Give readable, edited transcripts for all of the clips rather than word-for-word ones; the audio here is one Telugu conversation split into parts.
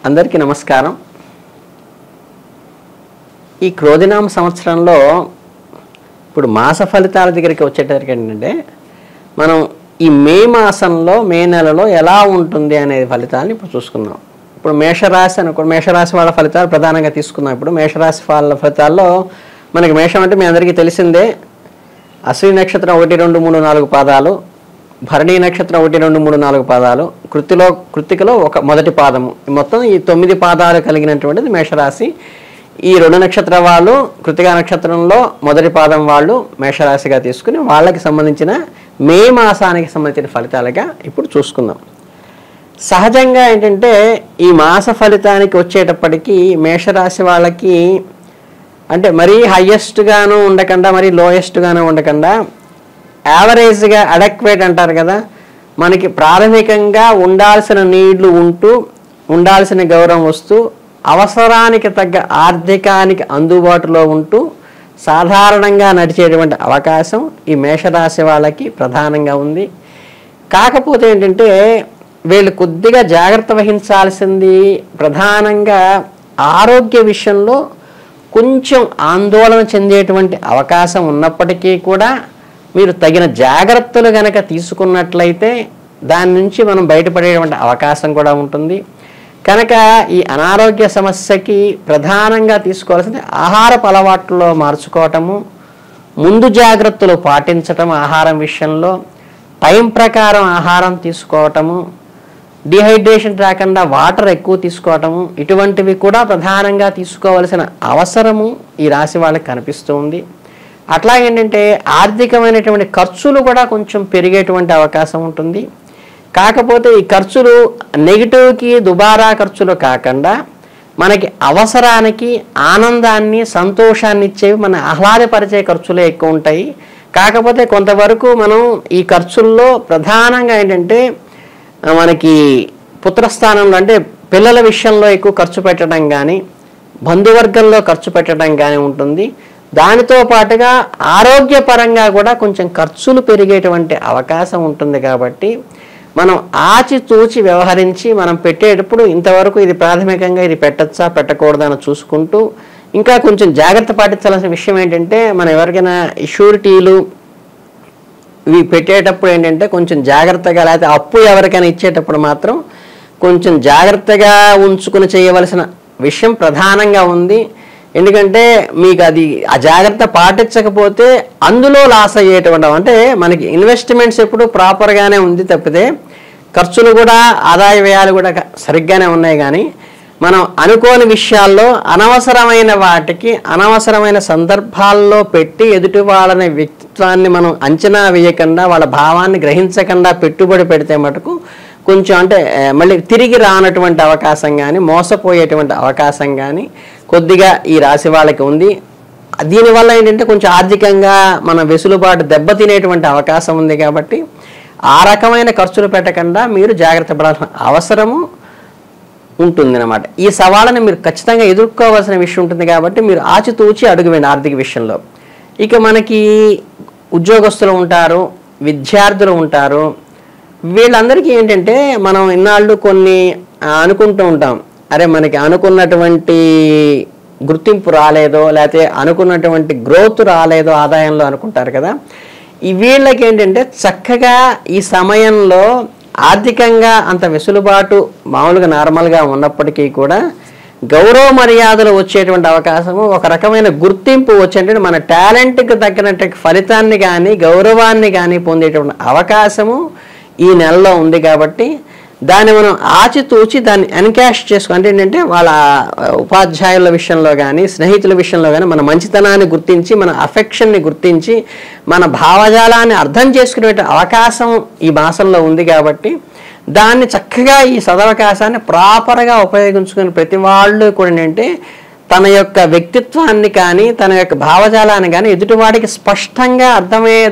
అందరికీ నమస్కారం. ఈ క్రోధినామ సంవత్సరంలో ఇప్పుడు మాస ఫలితాల దగ్గరికి వచ్చేటరికి ఏంటంటే మనం ఈ మే మాసంలో మే నెలలో ఎలా ఉంటుంది అనే ఫలితాలను ఇప్పుడు చూసుకుందాం. ఇప్పుడు మేషరాశి అనుకో, మేషరాశి వాళ్ళ ఫలితాలు ప్రధానంగా తీసుకుందాం. ఇప్పుడు మేషరాశి వాళ్ళ ఫలితాల్లో మనకి మేషం అంటే మీ అందరికీ తెలిసిందే. అశ్విని నక్షత్రం 1, 2, 3, 4 పాదాలు, భరణీ నక్షత్రం 1, 2, 3, 4 పాదాలు, కృత్తికలో ఒక మొదటి పాదము, మొత్తం ఈ 9 పాదాలు కలిగినటువంటిది మేషరాశి. ఈ 2 నక్షత్ర వాళ్ళు కృత్తికా నక్షత్రంలో మొదటి పాదం వాళ్ళు మేషరాశిగా తీసుకుని వాళ్ళకి సంబంధించిన మే మాసానికి సంబంధించిన ఫలితాలుగా ఇప్పుడు చూసుకుందాం. సహజంగా ఏంటంటే ఈ మాస ఫలితానికి వచ్చేటప్పటికీ మేషరాశి వాళ్ళకి అంటే మరీ హయ్యెస్ట్గాను ఉండకుండా మరీ లోయెస్ట్గాను ఉండకుండా యావరేజ్గా అడక్వేట్ అంటారు కదా, మనకి ప్రాథమికంగా ఉండాల్సిన నీళ్లు ఉంటూ ఉండాల్సిన గౌరవం వస్తూ అవసరానికి తగ్గ ఆర్థికానికి అందుబాటులో ఉంటూ సాధారణంగా నడిచేటువంటి అవకాశం ఈ మేషరాశి వాళ్ళకి ప్రధానంగా ఉంది. కాకపోతే ఏంటంటే వీళ్ళు కొద్దిగా జాగ్రత్త వహించాల్సింది ప్రధానంగా ఆరోగ్య విషయంలో కొంచెం ఆందోళన చెందేటువంటి అవకాశం ఉన్నప్పటికీ కూడా మీరు తగిన జాగ్రత్తలు కనుక తీసుకున్నట్లయితే దాని నుంచి మనం బయటపడేటువంటి అవకాశం కూడా ఉంటుంది. కనుక ఈ అనారోగ్య సమస్యకి ప్రధానంగా తీసుకోవాల్సింది ఆహారపు అలవాట్లలో మార్చుకోవటము, ముందు జాగ్రత్తలు పాటించటం, ఆహారం విషయంలో టైం ప్రకారం ఆహారం తీసుకోవటము, డిహైడ్రేషన్ రాకుండా వాటర్ ఎక్కువ తీసుకోవటము, ఇటువంటివి కూడా ప్రధానంగా తీసుకోవాల్సిన అవసరము ఈ రాశి వాళ్ళకి కనిపిస్తూ ఉంది. అట్లాగేంటంటే ఆర్థికమైనటువంటి ఖర్చులు కూడా కొంచెం పెరిగేటువంటి అవకాశం ఉంటుంది. కాకపోతే ఈ ఖర్చులు నెగిటివ్కి దుబారా ఖర్చులు కాకుండా మనకి అవసరానికి ఆనందాన్ని సంతోషాన్ని ఇచ్చేవి, మన ఆహ్లాదపరిచే ఖర్చులే ఎక్కువ ఉంటాయి. కాకపోతే కొంతవరకు మనం ఈ ఖర్చుల్లో ప్రధానంగా ఏంటంటే మనకి పుత్రస్థానంలో అంటే పిల్లల విషయంలో ఎక్కువ ఖర్చు పెట్టడం కానీ బంధువర్గంలో ఖర్చు పెట్టడం కానీ ఉంటుంది. దానితో పాటుగా ఆరోగ్యపరంగా కూడా కొంచెం ఖర్చులు పెరిగేటువంటి అవకాశం ఉంటుంది. కాబట్టి మనం ఆచితూచి వ్యవహరించి మనం పెట్టేటప్పుడు ఇంతవరకు ఇది ప్రాథమికంగా ఇది పెట్టచ్చా పెట్టకూడదని చూసుకుంటూ ఇంకా కొంచెం జాగ్రత్త పాటించాల్సిన విషయం ఏంటంటే మనం ఎవరికైనా షూరిటీలు ఇవి పెట్టేటప్పుడు ఏంటంటే కొంచెం జాగ్రత్తగా, లేకపోతే అప్పు ఎవరికైనా ఇచ్చేటప్పుడు మాత్రం కొంచెం జాగ్రత్తగా ఉంచుకుని చేయవలసిన విషయం ప్రధానంగా ఉంది. ఎందుకంటే మీకు అది ఆ జాగ్రత్త పాటించకపోతే అందులో లాస్ అయ్యేటువంటి అంటే మనకి ఇన్వెస్ట్మెంట్స్ ఎప్పుడు ప్రాపర్గానే ఉంది తప్పితే ఖర్చులు కూడా ఆదాయ వ్యయాలు కూడా సరిగ్గానే ఉన్నాయి. కానీ మనం అనుకోని విషయాల్లో అనవసరమైన వాటికి అనవసరమైన సందర్భాల్లో పెట్టి ఎదుటి వాళ్ళని వ్యక్తిత్వాన్ని మనం అంచనా వేయకుండా వాళ్ళ భావాన్ని గ్రహించకుండా పెట్టుబడి పెడితే మటుకు కొంచెం అంటే మళ్ళీ తిరిగి రానటువంటి అవకాశం కానీ మోసపోయేటువంటి అవకాశం కానీ కొద్దిగా ఈ రాశి వాళ్ళకి ఉంది. దీనివల్ల ఏంటంటే కొంచెం ఆర్థికంగా మన వెసులుబాటు దెబ్బతినేటువంటి అవకాశం ఉంది. కాబట్టి ఆ రకమైన ఖర్చులు పెట్టకుండా మీరు జాగ్రత్త పడాల్సిన అవసరము ఉంటుందన్నమాట. ఈ సవాళ్ళని మీరు ఖచ్చితంగా ఎదుర్కోవాల్సిన విషయం ఉంటుంది. కాబట్టి మీరు ఆచితూచి అడుగు వేయండి ఆర్థిక విషయంలో. ఇక మనకి ఉద్యోగస్తులు ఉంటారు, విద్యార్థులు ఉంటారు. వీళ్ళందరికీ ఏంటంటే మనం ఇన్నాళ్ళు కొన్ని అనుకుంటూ ఉంటాం, అరే మనకి అనుకున్నటువంటి గుర్తింపు రాలేదో లేకపోతే అనుకున్నటువంటి గ్రోత్ రాలేదో ఆదాయంలో అనుకుంటారు కదా. ఈ వీళ్ళకి ఏంటంటే చక్కగా ఈ సమయంలో ఆర్థికంగా అంత వెసులుబాటు మామూలుగా నార్మల్గా ఉన్నప్పటికీ కూడా గౌరవ మర్యాదలు వచ్చేటువంటి అవకాశము, ఒక రకమైన గుర్తింపు వచ్చేటువంటి మన టాలెంట్కి తగ్గినట్టు ఫలితాన్ని కానీ గౌరవాన్ని కానీ పొందేటువంటి అవకాశము ఈ నెలలో ఉంది. కాబట్టి దాన్ని మనం ఆచితూచి దాన్ని ఎన్కాష్ చేసుకో అంటే ఏంటంటే వాళ్ళ ఉపాధ్యాయుల విషయంలో కానీ స్నేహితుల విషయంలో కానీ మన మంచితనాన్ని గుర్తించి మన అఫెక్షన్ని గుర్తించి మన భావజాలాన్ని అర్థం చేసుకునే అవకాశం ఈ మాసంలో ఉంది. కాబట్టి దాన్ని చక్కగా ఈ సదవకాశాన్ని ప్రాపర్గా ఉపయోగించుకుని ప్రతి వాళ్ళు కూడా ఏంటంటే తన యొక్క వ్యక్తిత్వాన్ని కానీ తన యొక్క భావజాలాన్ని కానీ ఎదుటివాడికి స్పష్టంగా అర్థమయ్యే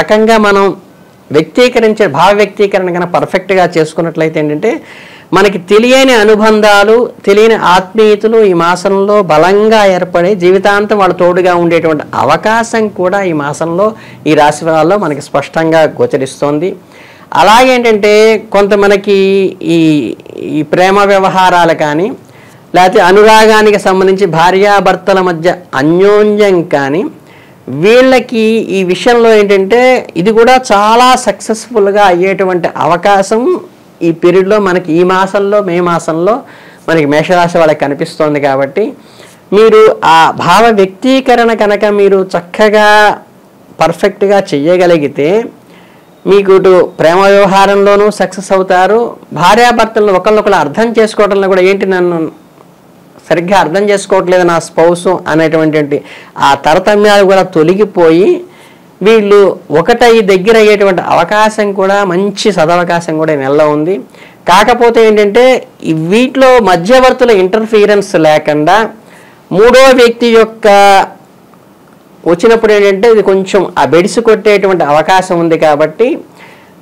రకంగా మనం వ్యక్తీకరించే భావ వ్యక్తీకరణ కన్నా పర్ఫెక్ట్గా చేసుకున్నట్లయితే ఏంటంటే మనకి తెలియని అనుబంధాలు తెలియని ఆత్మీయతలు ఈ మాసంలో బలంగా ఏర్పడి జీవితాంతం వాళ్ళ తోడుగా ఉండేటువంటి అవకాశం కూడా ఈ మాసంలో ఈ రాశి వాళ్ళలో మనకి స్పష్టంగా గోచరిస్తోంది. అలాగేంటంటే కొంత మనకి ఈ ఈ ప్రేమ వ్యవహారాలు కానీ లేకపోతే అనురాగానికి సంబంధించి భార్యాభర్తల మధ్య అన్యోన్యం కానీ వీళ్ళకి ఈ విషయంలో ఏంటంటే ఇది కూడా చాలా సక్సెస్ఫుల్గా అయ్యేటువంటి అవకాశం ఈ పీరియడ్లో మనకి ఈ మాసంలో మే మాసంలో మనకి మేషరాశి వాళ్ళకి కనిపిస్తోంది. కాబట్టి మీరు ఆ భావ వ్యక్తీకరణ కనుక మీరు చక్కగా పర్ఫెక్ట్గా చెయ్యగలిగితే మీకు ఇటు ప్రేమ వ్యవహారంలోనూ సక్సెస్ అవుతారు, భార్యాభర్తలను ఒకళ్ళొకళ్ళు అర్థం చేసుకోవడంలో కూడా ఏంటి నన్ను సరిగ్గా అర్థం చేసుకోవట్లేదు నా స్పౌసు అనేటువంటి ఆ తారతమ్యాలు కూడా తొలగిపోయి వీళ్ళు ఒకటై దగ్గర అయ్యేటువంటి అవకాశం కూడా మంచి సదవకాశం కూడా ఈ నెలలో ఉంది. కాకపోతే ఏంటంటే వీటిలో మధ్యవర్తుల ఇంటర్ఫీరెన్స్ లేకుండా మూడో వ్యక్తి యొక్క వచ్చినప్పుడు ఏంటంటే ఇది కొంచెం ఆ బెడిసి కొట్టేటువంటి అవకాశం ఉంది. కాబట్టి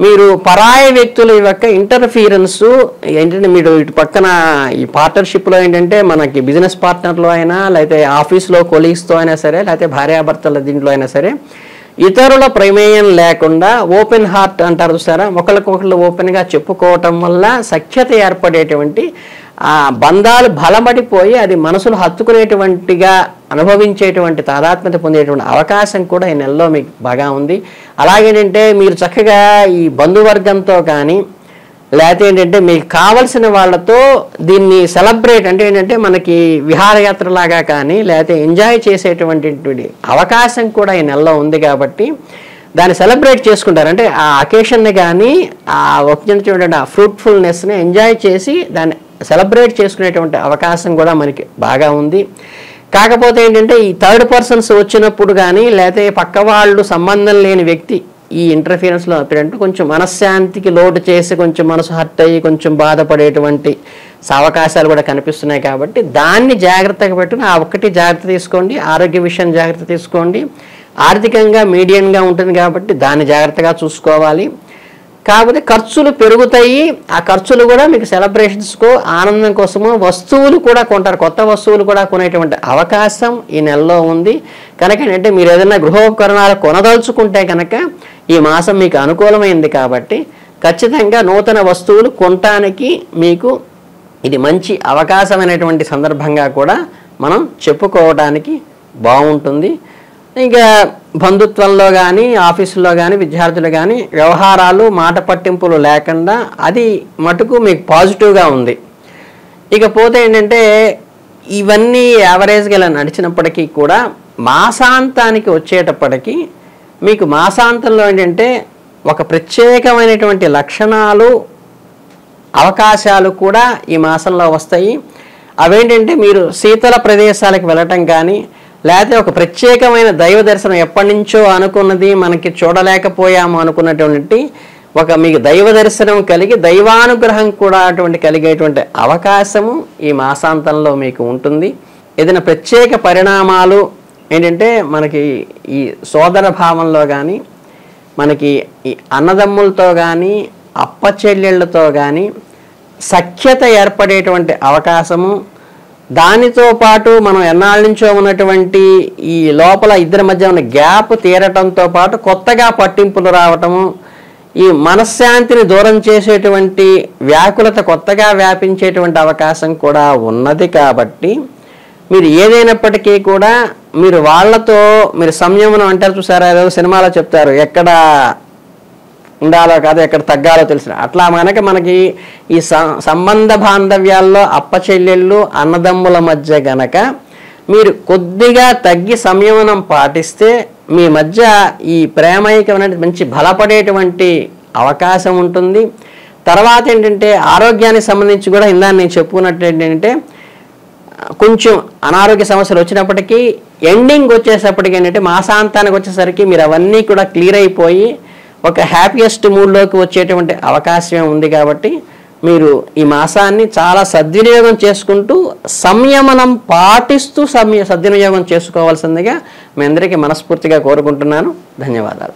మీరు పరాయ వ్యక్తుల యొక్క ఇంటర్ఫీరెన్సు ఏంటంటే మీరు ఇటు పక్కన ఈ పార్ట్నర్షిప్లో ఏంటంటే మనకి బిజినెస్ పార్ట్నర్లో అయినా లేకపోతే ఆఫీస్లో కొలీగ్స్తో అయినా సరే లేకపోతే భార్యాభర్తల దీంట్లో అయినా సరే ఇతరుల ప్రమేయం లేకుండా ఓపెన్ హార్ట్ అంటారు చూసారా, ఒకరికొకళ్ళు ఓపెన్గా చెప్పుకోవటం వల్ల సఖ్యత ఏర్పడేటువంటి ఆ బంధాలు బలపడిపోయి అది మనసులు హత్తుకునేటువంటిగా అనుభవించేటువంటి తాదాత్మ్యత పొందేటువంటి అవకాశం కూడా ఈ నెలలో మీకు బాగా ఉంది. అలాగేంటంటే మీరు చక్కగా ఈ బంధువర్గంతో కానీ లేకపోతే ఏంటంటే మీకు కావలసిన వాళ్ళతో దీన్ని సెలబ్రేట్ అంటే ఏంటంటే మనకి విహారయాత్రలాగా కానీ లేకపోతే ఎంజాయ్ చేసేటువంటి అవకాశం కూడా ఈ నెలలో ఉంది. కాబట్టి దాన్ని సెలబ్రేట్ చేసుకుంటారు. అంటే ఆ అకేషన్ని కానీ ఆ వచ్చినటువంటి ఆ ఫ్రూట్ఫుల్నెస్ని ఎంజాయ్ చేసి దాన్ని సెలబ్రేట్ చేసుకునేటువంటి అవకాశం కూడా మనకి బాగా ఉంది. కాకపోతే ఏంటంటే ఈ థర్డ్ పర్సన్స్ వచ్చినప్పుడు కానీ లేకపోతే పక్క వాళ్ళు సంబంధం లేని వ్యక్తి ఈ ఇంటర్ఫీరెన్స్లో అప్పుడంటే కొంచెం మనశ్శాంతికి లోటు చేసి కొంచెం మనసు హర్ట్ అయ్యి కొంచెం బాధపడేటువంటి అవకాశాలు కూడా కనిపిస్తున్నాయి. కాబట్టి దాన్ని జాగ్రత్తగా పెట్టుకుని ఆ ఒక్కటి జాగ్రత్త తీసుకోండి, ఆరోగ్య విషయం జాగ్రత్త తీసుకోండి, ఆర్థికంగా మీడియంగా ఉంటుంది కాబట్టి దాన్ని జాగ్రత్తగా చూసుకోవాలి. కాకపోతే ఖర్చులు పెరుగుతాయి, ఆ ఖర్చులు కూడా మీకు సెలబ్రేషన్స్కో ఆనందం కోసమో వస్తువులు కూడా కొంటారు, కొత్త వస్తువులు కూడా కొనేటువంటి అవకాశం ఈ నెలలో ఉంది. కనుక ఏంటంటే మీరు ఏదైనా గృహోపకరణాలు కొనదలుచుకుంటే కనుక ఈ మాసం మీకు అనుకూలమైంది. కాబట్టి ఖచ్చితంగా నూతన వస్తువులు కొనటానికి మీకు ఇది మంచి అవకాశమైనటువంటి సందర్భంగా కూడా మనం చెప్పుకోవడానికి బాగుంటుంది. ఇంకా బంధుత్వంలో కానీ ఆఫీసులో కానీ విద్యార్థులు కానీ వ్యవహారాలు మాట పట్టింపులు లేకుండా అది మటుకు మీకు పాజిటివ్గా ఉంది. ఇకపోతే ఏంటంటే ఇవన్నీ యావరేజ్గా ఇలా నడిచినప్పటికీ కూడా మాసాంతానికి వచ్చేటప్పటికీ మీకు మాసాంతంలో ఏంటంటే ఒక ప్రత్యేకమైనటువంటి లక్షణాలు అవకాశాలు కూడా ఈ మాసంలో వస్తాయి. అవేంటంటే మీరు శీతల ప్రదేశాలకు వెళ్ళటం కానీ లేకపోతే ఒక ప్రత్యేకమైన దైవ దర్శనం ఎప్పటి నుంచో అనుకున్నది మనకి చూడలేకపోయాము అనుకున్నటువంటి ఒక మీకు దైవ దర్శనం కలిగి దైవానుగ్రహం కూడా అటువంటి కలిగేటువంటి అవకాశము ఈ మాసాంతంలో మీకు ఉంటుంది. ఏదైనా ప్రత్యేక పరిణామాలు ఏంటంటే మనకి ఈ సోదర భావంలో కానీ మనకి ఈ అన్నదమ్ములతో కానీ అప్పచెల్లెళ్ళతో కానీ సఖ్యత ఏర్పడేటువంటి అవకాశము, దానితో పాటు మనం ఎన్నాళ్ళ నుంచో ఉన్నటువంటి ఈ లోపల ఇద్దరి మధ్య ఉన్న గ్యాప్ తీరటంతో పాటు కొత్తగా పట్టింపులు రావటము, ఈ మనశ్శాంతిని దూరం చేసేటువంటి వ్యాకులత కొత్తగా వ్యాపించేటువంటి అవకాశం కూడా ఉన్నది. కాబట్టి మీరు ఏదైనప్పటికీ కూడా మీరు వాళ్ళతో మీరు సంయమనం అంటారు చూసారా, ఏదో సినిమాలో చెప్తారు ఎక్కడ ఉండాలో కాదు ఎక్కడ తగ్గాలో తెలిసిన అట్లా మనకి ఈ సంబంధ బాంధవ్యాల్లో అప్పచెల్లెళ్ళు అన్నదమ్ముల మధ్య గనక మీరు కొద్దిగా తగ్గి సంయమనం పాటిస్తే మీ మధ్య ఈ ప్రేమైకం అనేది మంచి బలపడేటువంటి అవకాశం ఉంటుంది. తర్వాత ఏంటంటే ఆరోగ్యానికి సంబంధించి కూడా ఇందాక నేను చెప్పుకున్నట్టు ఏంటంటే కొంచెం అనారోగ్య సమస్యలు వచ్చినప్పటికీ ఎండింగ్ వచ్చేసప్పటికి ఏంటంటే మాసాంతానికి వచ్చేసరికి మీరు అవన్నీ కూడా క్లియర్ అయిపోయి ఒక హ్యాపీయెస్ట్ మూడ్లోకి వచ్చేటువంటి అవకాశం ఉంది. కాబట్టి మీరు ఈ మాసాన్ని చాలా సద్వినియోగం చేసుకుంటూ సంయమనం పాటిస్తూ సద్వినియోగం చేసుకోవాల్సిందిగా మీ అందరికీ మనస్ఫూర్తిగా కోరుకుంటున్నాను. ధన్యవాదాలు.